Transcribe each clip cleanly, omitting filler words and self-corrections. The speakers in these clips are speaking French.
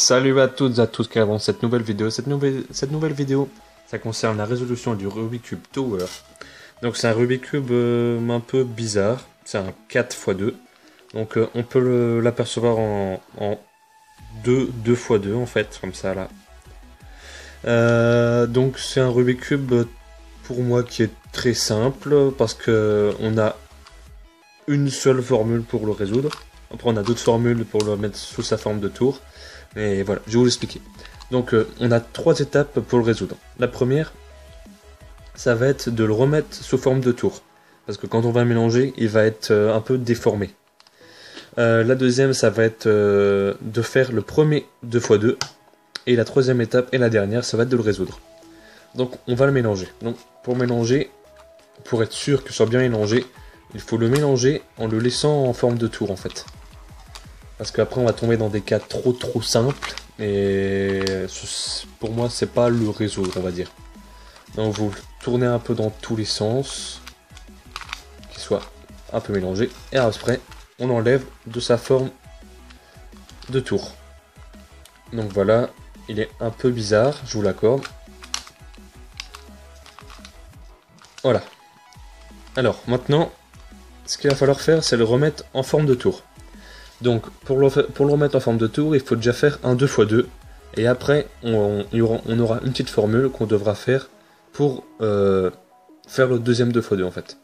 salut à toutes et à tous qui avancent cette nouvelle vidéo. Cette nouvelle vidéo, ça concerne la résolution du Rubik's Cube Tower. Donc c'est un Rubik's Cube un peu bizarre. C'est un 4x2. Donc on peut l'apercevoir en 2x2 en fait, comme ça là. Donc c'est un Rubik's Cube pour moi qui est très simple parce que on a une seule formule pour le résoudre. Après on a d'autres formules pour le mettre sous sa forme de tour. Et voilà, je vais vous l'expliquer. Donc on a 3 étapes pour le résoudre. La première, ça va être de le remettre sous forme de tour. Parce que quand on va le mélanger, il va être un peu déformé. La deuxième, ça va être de faire le premier 2x2. Et la troisième étape et la dernière, ça va être de le résoudre. Donc on va le mélanger. Donc pour mélanger, pour être sûr que ce soit bien mélangé, il faut le mélanger en le laissant en forme de tour en fait. Parce qu'après on va tomber dans des cas trop simples. Et pour moi c'est pas le résoudre on va dire. Donc vous tournez un peu dans tous les sens. Qu'il soit un peu mélangé. Et après on enlève de sa forme de tour. Donc voilà, il est un peu bizarre, je vous l'accorde. Voilà. Alors maintenant, ce qu'il va falloir faire, c'est le remettre en forme de tour. Donc pour le remettre en forme de tour, il faut déjà faire un 2x2. Et après, on aura une petite formule qu'on devra faire pour faire le deuxième 2x2 en fait.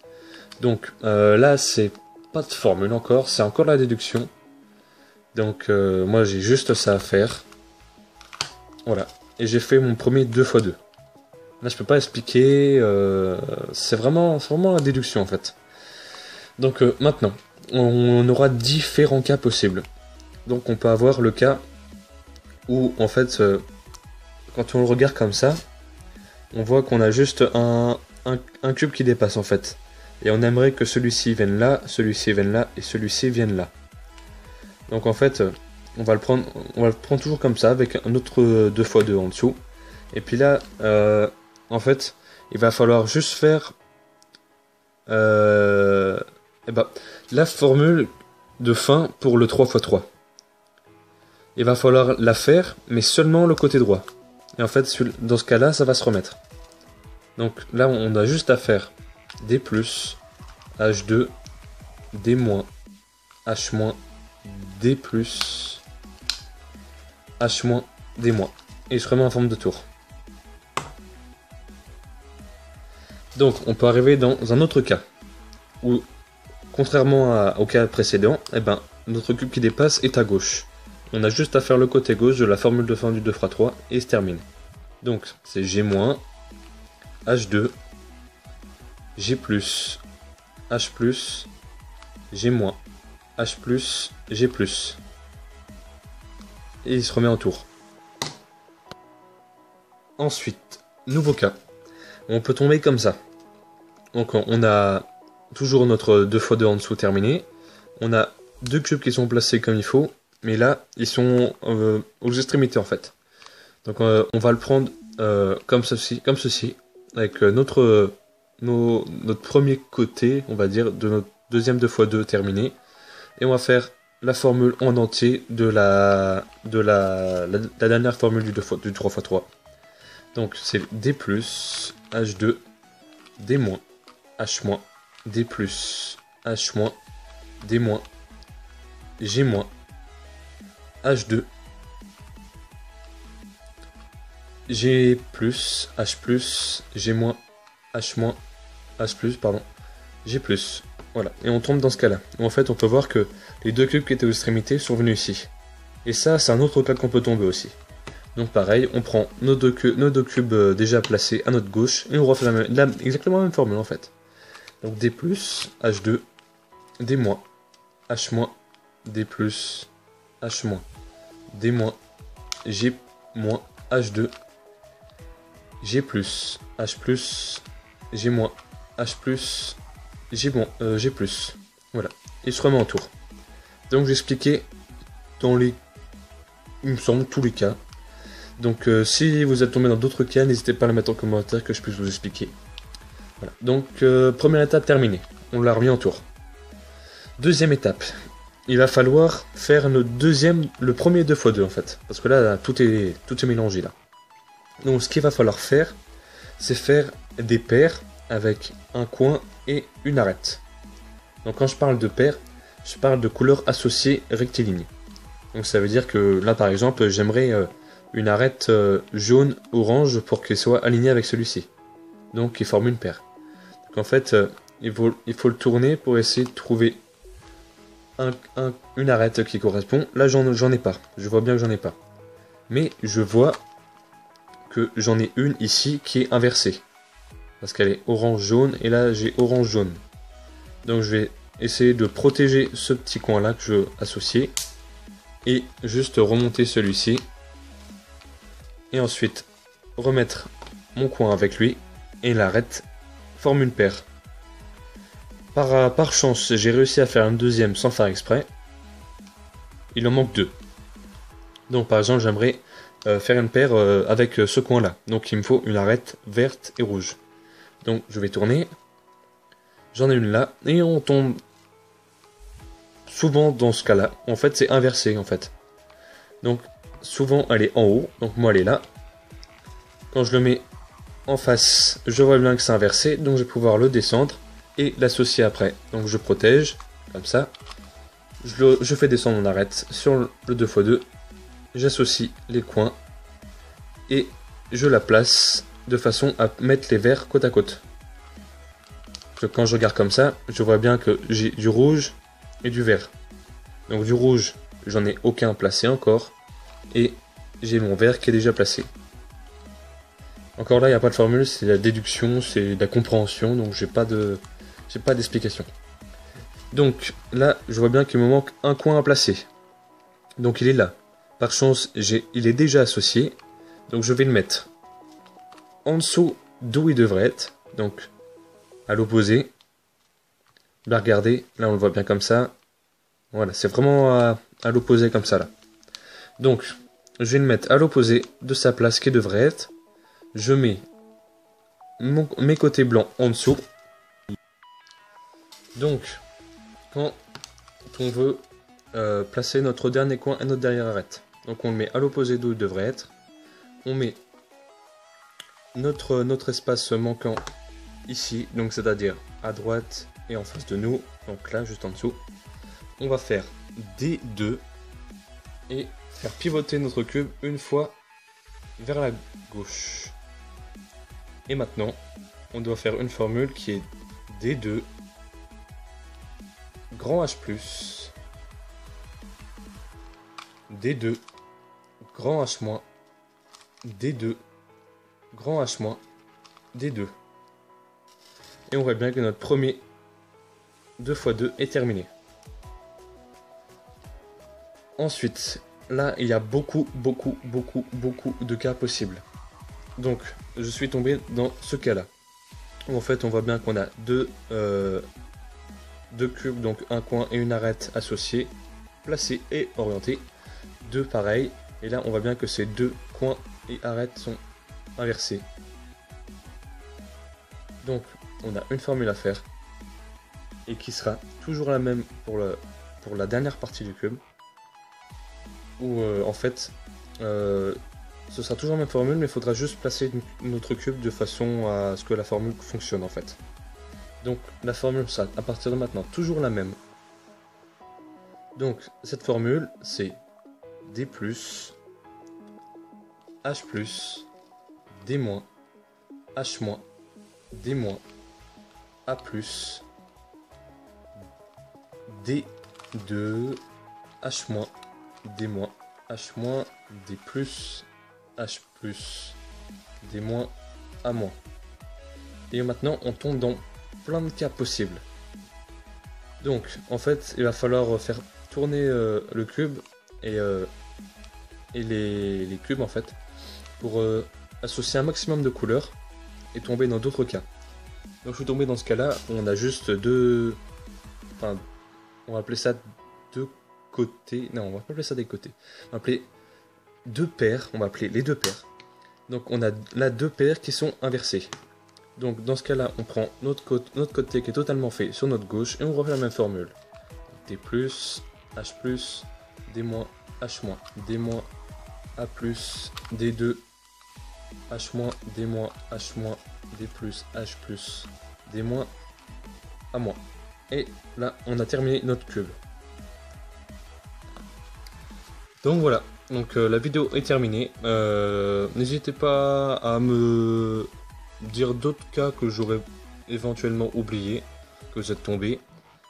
Donc là, c'est pas de formule encore, c'est encore la déduction. Donc moi, j'ai juste ça à faire. Voilà. Et j'ai fait mon premier 2x2. Là, je peux pas expliquer, c'est vraiment la déduction en fait. Donc maintenant, on aura différents cas possibles. Donc on peut avoir le cas où en fait, quand on le regarde comme ça, on voit qu'on a juste un cube qui dépasse en fait. Et on aimerait que celui-ci vienne là, celui-ci vienne là et celui-ci vienne là. Donc en fait, on va le prendre toujours comme ça avec un autre 2x2 en dessous. Et puis là, en fait, il va falloir juste faire la formule de fin pour le 3x3. Il va falloir la faire, mais seulement le côté droit. Et en fait, dans ce cas-là, ça va se remettre. Donc là, on a juste à faire D+, H2, D-, H-, D+, H-, D-. Et il se remet en forme de tour. Donc on peut arriver dans un autre cas, où contrairement au cas précédent, notre cube qui dépasse est à gauche. On a juste à faire le côté gauche de la formule de fin du 2x3 et il se termine. Donc c'est G-, H2, G+, H+, G-, H+, G+. Et il se remet en tour. Ensuite, nouveau cas. On peut tomber comme ça. Donc on a toujours notre 2x2 en dessous terminé. On a 2 cubes qui sont placés comme il faut. Mais là, ils sont aux extrémités en fait. Donc on va le prendre comme ceci. Avec notre premier côté, on va dire, de notre deuxième 2x2 terminé. Et on va faire la formule en entier de la dernière formule du 3x3. Donc c'est D+, H2, D-, H-, D+, H-, D-, G-, H2, G+, H+, G-, H-, H+, pardon, G+. Voilà, et on tombe dans ce cas-là. En fait, on peut voir que les 2 cubes qui étaient aux extrémités sont venus ici. Et ça, c'est un autre cas qu'on peut tomber aussi. Donc pareil, on prend nos deux cubes déjà placés à notre gauche et on refait exactement la même formule en fait. Donc D+, H2, D-, H-, D+, H-, D-, G-, H2, G+, H+, G-, H+, G+. Voilà, il se remet en tour. Donc j'ai expliqué dans les, il me semble, tous les cas. Donc si vous êtes tombé dans d'autres cas, n'hésitez pas à le mettre en commentaire que je puisse vous expliquer. Voilà. Donc première étape terminée, on l'a remis en tour. Deuxième étape, il va falloir faire le premier 2x2 en fait. Parce que là, tout est mélangé là. Donc ce qu'il va falloir faire, c'est faire des paires avec un coin et une arête. Donc quand je parle de paires, je parle de couleurs associées rectilignes. Donc ça veut dire que là par exemple, j'aimerais une arête jaune-orange pour qu'elle soit alignée avec celui-ci. Donc il forme une paire. Donc en fait, il faut le tourner pour essayer de trouver une arête qui correspond. Là j'en ai pas, je vois bien que j'en ai pas. Mais je vois que j'en ai une ici qui est inversée. Parce qu'elle est orange-jaune et là j'ai orange-jaune. Donc je vais essayer de protéger ce petit coin là que je veux associer. Et juste remonter celui-ci. Et ensuite remettre mon coin avec lui. Et l'arête forme une paire. Par chance, j'ai réussi à faire un deuxième sans faire exprès. Il en manque deux. Donc par exemple, j'aimerais faire une paire avec ce coin-là. Donc il me faut une arête verte et rouge. Donc je vais tourner. J'en ai une là. Et on tombe souvent dans ce cas-là. En fait, c'est inversé en fait. Donc souvent, elle est en haut. Donc moi, elle est là. Quand je le mets en face, je vois bien que c'est inversé. Donc je vais pouvoir le descendre et l'associer après. Donc je protège, comme ça. Je fais descendre mon arête sur le 2x2. J'associe les coins. Et je la place de façon à mettre les verts côte à côte. Parce que quand je regarde comme ça, je vois bien que j'ai du rouge et du vert. Donc du rouge, j'en ai aucun placé encore. Et j'ai mon vert qui est déjà placé. Encore là, il n'y a pas de formule, c'est la déduction, c'est la compréhension, donc j'ai pas d'explication. Donc là, je vois bien qu'il me manque un coin à placer. Donc il est là. Par chance, il est déjà associé. Donc je vais le mettre en dessous d'où il devrait être. Donc à l'opposé. Là, regardez, là on le voit bien comme ça. Voilà, c'est vraiment à l'opposé comme ça là. Donc, je vais le mettre à l'opposé de sa place qui devrait être. Je mets mes côtés blancs en dessous. Donc, quand on veut placer notre dernier coin et notre dernière arête. Donc on le met à l'opposé d'où il devrait être. On met notre espace manquant ici, donc c'est-à-dire à droite et en face de nous. Donc là, juste en dessous. On va faire D2 et faire pivoter notre cube une fois vers la gauche. Et maintenant, on doit faire une formule qui est D2 grand H+, D2 grand H-, D2 grand H-, D2. Et on voit bien que notre premier 2x2 est terminé. Ensuite, là, il y a beaucoup de cas possibles. Donc, je suis tombé dans ce cas-là. En fait, on voit bien qu'on a deux cubes, donc un coin et une arête associés, placés et orientés. Deux pareils. Et là, on voit bien que ces deux coins et arêtes sont inversés. Donc, on a une formule à faire. Et qui sera toujours la même pour la dernière partie du cube. Où, en fait, ce sera toujours la même formule, mais il faudra juste placer notre cube de façon à ce que la formule fonctionne, en fait. Donc, la formule sera, à partir de maintenant, toujours la même. Donc, cette formule, c'est D+, H+, D-, H-, D-, A+, D2, H-, D-, H-, D+, H+, D-, A-. Et maintenant, on tombe dans plein de cas possibles. Donc, en fait, il va falloir faire tourner le cube et les cubes, en fait, pour associer un maximum de couleurs et tomber dans d'autres cas. Donc, je suis tombé dans ce cas-là où on a juste deux... Enfin, on va appeler ça deux côtés. Non, on va pas appeler ça des côtés. On va appeler deux paires. On va appeler les deux paires. Donc, on a là deux paires qui sont inversées. Donc, dans ce cas-là, on prend notre côté qui est totalement fait sur notre gauche et on refait la même formule. D+, H+, D-, H-, D-, A+, D2, H-, D-, H-, D+, H+, D-, A-. Et là, on a terminé notre cube. Donc voilà, donc la vidéo est terminée. N'hésitez pas à me dire d'autres cas que j'aurais éventuellement oublié, que vous êtes tombé.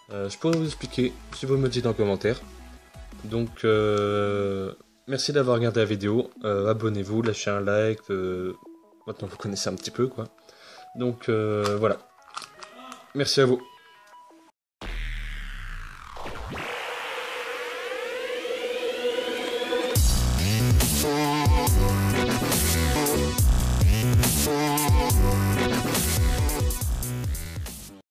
Je pourrais vous expliquer si vous me dites en commentaire. Donc merci d'avoir regardé la vidéo. Abonnez-vous, lâchez un like. Maintenant vous connaissez un petit peu quoi. Donc voilà. Merci à vous.